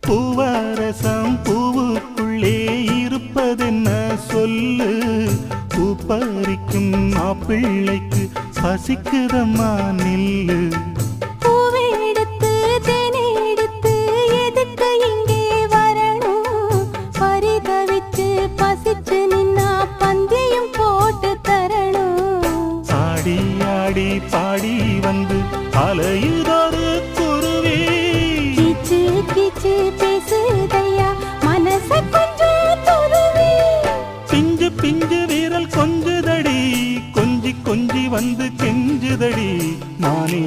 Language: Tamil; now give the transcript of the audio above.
பூவரசம் பூவுக்குள்ளே இருப்பதென்ன சொல்லு, பூ பறிக்கும் மாப்பிள்ளைக்கு பசிக்குதம்மா நில்லு. பூவெடுத்து தேனெடுத்து எதுக்கு இங்கே வரணும், பரிதவிச்சு பசிச்சு நின்னா பந்தியும் போட்டு தரணும். ஆடி ஆடி பாடி வந்து அலையுதொரு குருவி, கீச்சு கீச்சு பேசுதையா மனச கொஞ்சம் துருவி. பிஞ்சு பிஞ்சு வீரல் கொஞ்சுதடி, கொஞ்சி கொஞ்சி வந்து கெஞ்சுதடி மானே